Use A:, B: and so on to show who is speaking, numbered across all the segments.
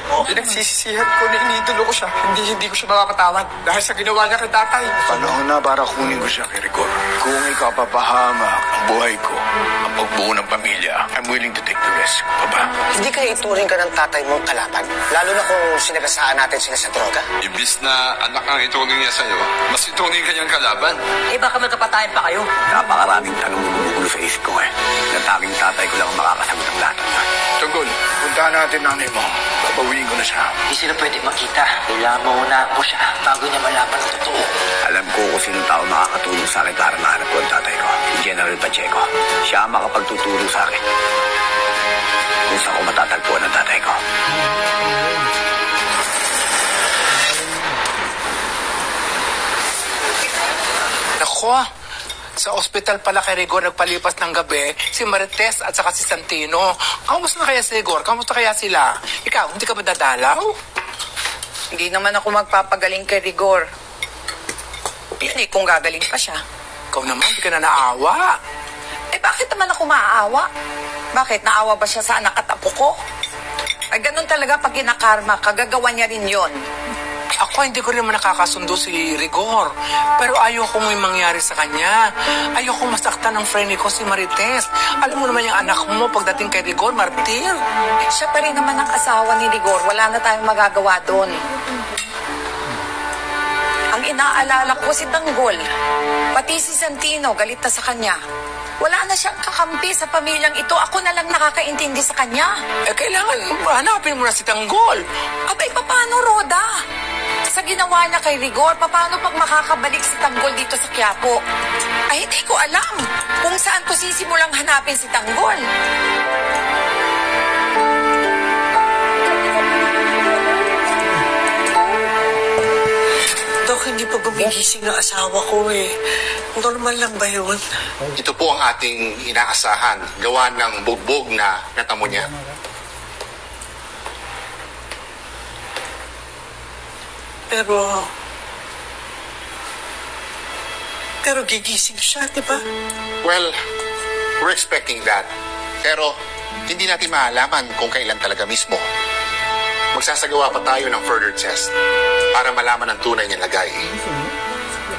A: mo.
B: Pinagsisisihan ko na inidolo ko siya. Hindi ko siya makapatawad dahil sa ginawa niya kay tatay.
A: Panahon na para kunin ko siya kay Rigor. Kung ikaw papahamak ang buhay ko, ang pagbuo ng pamilya, I'm willing to take the risk. Papa.
C: Hindi kaya ituring ka ng tatay mong kalaban? Lalo na kung sinagasaan natin sila sa droga?
D: Ibis na anak ang ituring niya sa'yo, mas ituring kanyang kalaban.
E: Eh baka magkapatayan pa kayo.
A: Napakaraming tanong bumubulo sa isip ko eh. Nataking tatay ko lang ang makakasagot ng lahat ng yan. Tugol, puntahan natin nanay mo. Babawiin ko na siya.
E: Hindi sila pwede makita. Kailangan mauna po siya bago niya malaman ang totoo.
A: Alam ko kung sinong tao makakatulong sa akin para mahanap ko ang tatay ko. Si General Pacheco. Siya ang makapagtuturo sa akin kung saan ko matatagpuan ang tatay ko.
B: Nako, sa ospital pala kay Rigor nagpalipas ng gabi si Marites at saka si Santino. Kamusta na kaya si Rigor? Kamusta kaya sila? Ikaw, hindi ka ba dadalaw?
F: Hindi naman ako magpapagaling kay Rigor. Hindi kung gagaling pa siya.
B: Ikaw naman, hindi ka na naawa.
F: Eh bakit naman ako maaawa? Bakit? Naawa ba siya sa anak at apo ko? Ay ganun talaga pag kinakarma, kagagawa niya rin yon.
B: Ako hindi ko rin naman nakakasundo si Rigor. Pero ayoko may mangyari sa kanya. Ayoko masaktan ng friend ko si Marites. Alam mo naman yung anak mo pagdating kay Rigor, martir.
F: Siya pa rin naman ang asawa ni Rigor. Wala na tayong magagawa doon. Ang inaalala ko si Tanggol. Pati si Santino, galit na sa kanya. Wala na siyang kakampi sa pamilyang ito. Ako na lang nakakaintindi sa kanya.
B: Eh, kailangan hanapin mo na si Tanggol.
F: Abay, paano, Roda? Sa ginawa niya kay Rigor, paano pag makakabalik si Tanggol dito sa Quiapo? Ay, hindi ko alam kung saan ko sisimulang hanapin si Tanggol.
C: Dok, hindi pa gumigising ng asawa ko eh. Normal lang ba yun?
G: Ito po ang ating inaasahan. Gawa ng bugbog na natamo niya.
C: Pero gigising siya, di ba?
G: Well, we're expecting that. Pero hindi natin maalaman kung kailan talaga mismo. Magsasagawa pa tayo ng further test para malaman ang tunay niyang lagay.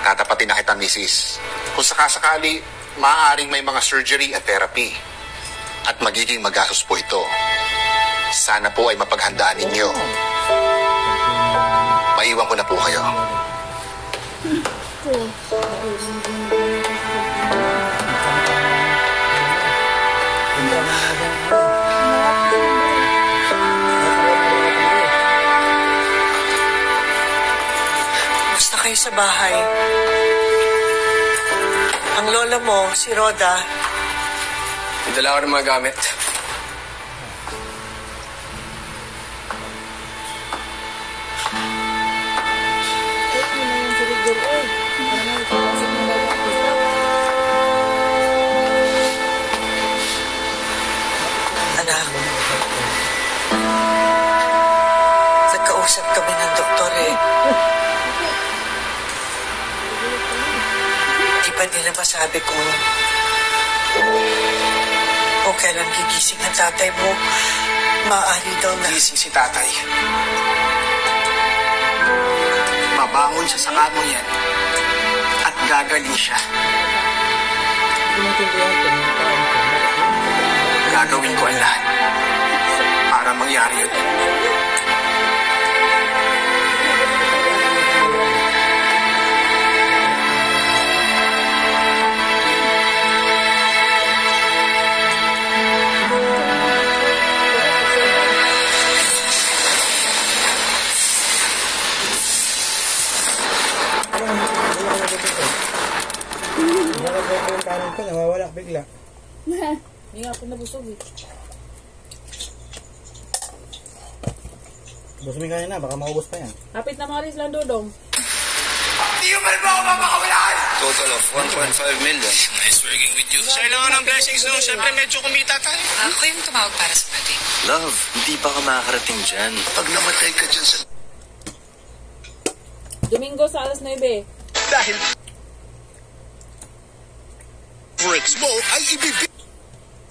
G: Tatapatin na kita, Mrs. Kung sakasakali, maaaring may mga surgery at therapy. At magiging magastos po ito. Sana po ay mapaghandaan ninyo. Maiwan ko na po kayo.
C: Basta kayo sa bahay. Ang lola mo, si Roda.
B: May dala ko ng mga gamit.
C: Anak, nagkausap kami ng doktor eh. Di ba nila masabi kung kailan gigising ang tatay mo? Maaari daw na...
B: Gising si tatay. Mabangon siya sa kamo yan. At gagaling siya. Gagawin ko ang lahat para mangyari yun.
H: Nawawala bigla.
I: Hindi nga ako nabusog eh.
H: Busumi ka na, baka maubos pa yan.
I: Hapit na mga ris lang, Dodong.
B: Di mo ba ako mapakawalaan?
D: Total of 1.5 million. Nice working with you. Sa'yo lang ng blessings no. Siyempre medyo kumita tayo.
F: Ako yung tumawag para sa wedding.
D: Love, hindi pa ka makakarating dyan.
A: Pag namatay ka dyan sa...
I: Domingo sa alas 9.
A: Dahil... Bricks mo ay ibibig...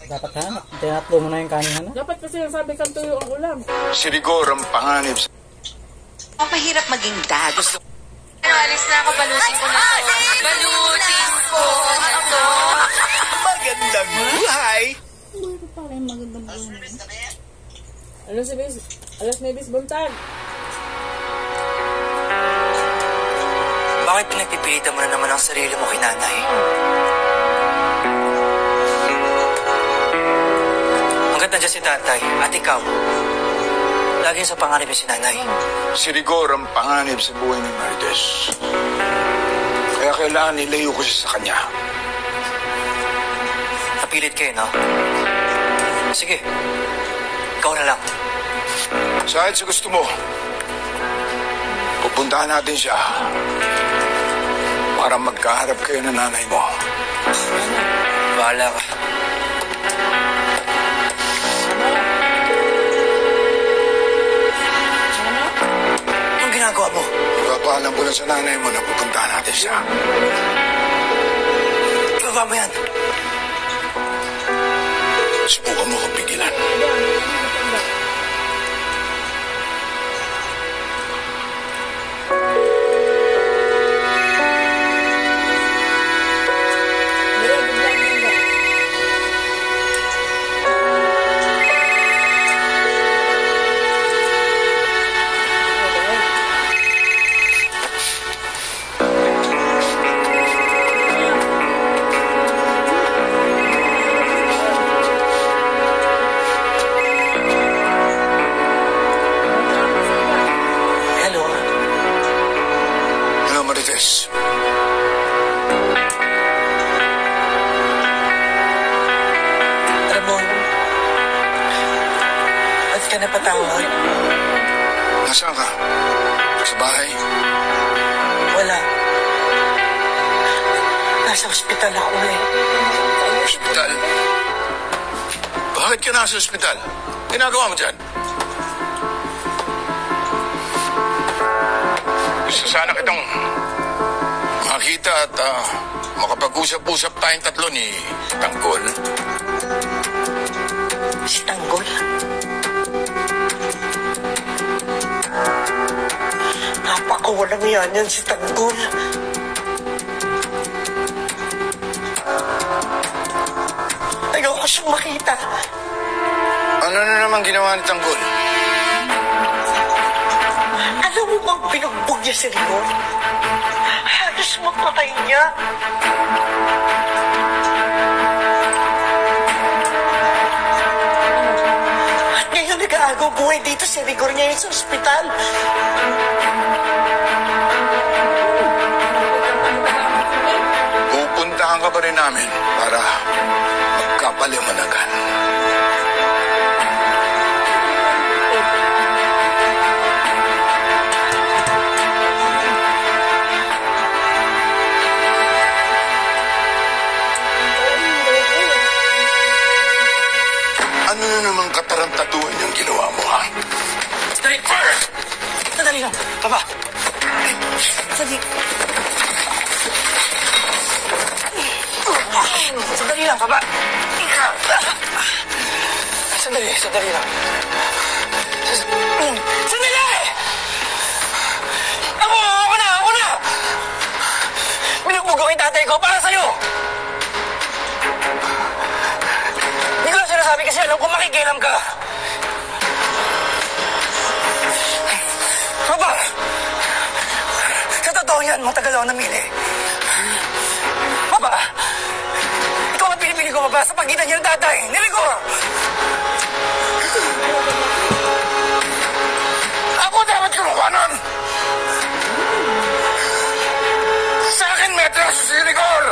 H: Dapat hanap. Tinatlo mo na yung kanina na.
I: Dapat kasi sabi kang tuyo ang ulam.
J: Si Rigor ang panganib.
F: Mahirap maging dad. Alis na ako, balutin ko na to. Balutin ko na to.
J: Magandang buhay!
I: Ano pa rin magandang buhay? Alas 9 buntag.
E: Bakit pinagpipilitan mo na naman ang sarili mo kay nanay? Hanggat nandiyan si tatay at ikaw, laging sa panganib si nanay.
J: Si Rigor ang panganib sa buhay ni Marites. Kaya kailangan nilayo ko siya sa kanya.
E: Napilit kayo, no? Sige, ikaw na lang.
J: Kahit sa gusto mo, pupuntahan natin siya para magkaharap kayo ng nanay mo.
E: Bahala ka. Anong ginagawa mo?
J: Papaalam ko na sa nanay mo na pupuntahan natin siya.
E: Ibaba mo yan.
J: Subukan mo kong pigilan. Nasaan ka? Sa bahay?
E: Wala. Nasa ospital ako eh.
J: Ospital? Bakit ka nasa ospital? Ginagawa mo dyan? Gusto sana kitang makita at makapag-usap-usap tayong tatlo ni Tanggol.
E: Si Tanggol? Napakawalang yan si Tanggol. Ayoko siyang makita.
J: Ano na naman ginawa ni Tanggol?
E: Alam mo bang binugbog niya si Rigor? Halos mapatay niya. At ngayon nag-aagaw buhay dito si Rigor ngayon sa ospital.
J: Pupuntahan ka pa rin namin para magkapaliwanagan. Ano na namang katarantatuhan yung ginawa mo, ha?
E: Sandali lang. Papa. Sandali. Sandali lang, Papa. Sandali lang. Sandali! Ako na! Binugbog ako yung tatay ko para sa'yo! Hindi ko na sinasabi kasi alam ko makikialam ka. Papa! Sa totoo yan, matagal ako namili. Papa! Ikaw ang pinipili ko, Papa, sa pagitan niya ng tatay. Niligor!
J: Ako dapat kumukanan! Sa akin may atraso si Rigor!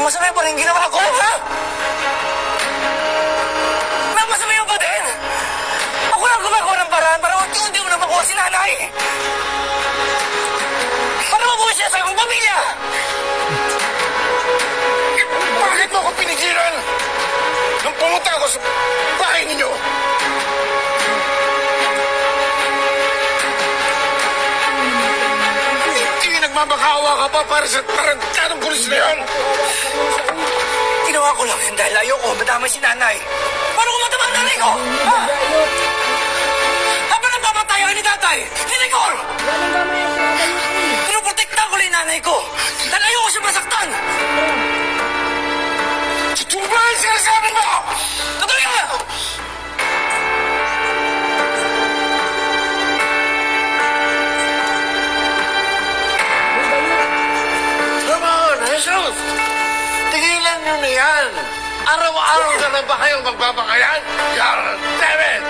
E: Masama pa rin ginawa ko, ha? Masama pa din! Ako lang gumagawa ng paraan para unti-unti mo na makuha si nanay! Para mabuhay siya sa ibang pamilya!
J: Bakit mo ako pinigilan? Nung pumunta ako sa bahay ninyo! Hindi nagmamakawa ka pa para sa tarantadong pulis na yan!
E: Ginawa Ginawa ko lang yan dahil ayoko madamay si nanay. Paano kung matama ang nanay ko? Ha? Habang nagpapatayo ni tatay, ni Rigor! Pinoprotektahan ko lang yung nanay ko dahil ayoko siya masaktan. Tutuba ang sinasabi mo! Tutuloy ka!
J: Come on, Jesus! Tigilan nyo na yan! Araw-araw na lang ba kayong magbabakayan? God damn it!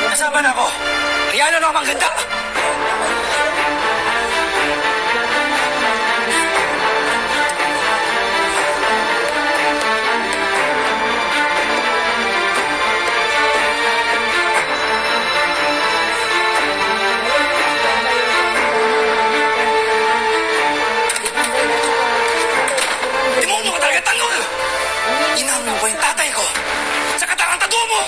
E: Kasama na ako. Rihanna na ako maganda. Inamin mo yung tatay ko sa katarantado mo!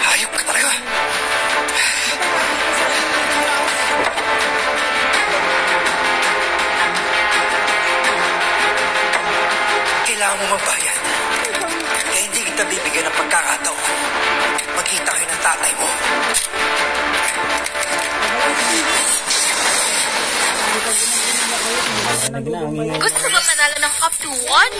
E: Hayop ka talaga! Kailangan mo magbayad. Kaya hindi kita bibigyan ng pagkakataon. Magkita kayo ng tatay mo.
K: Gusto ba manalo ng up to 1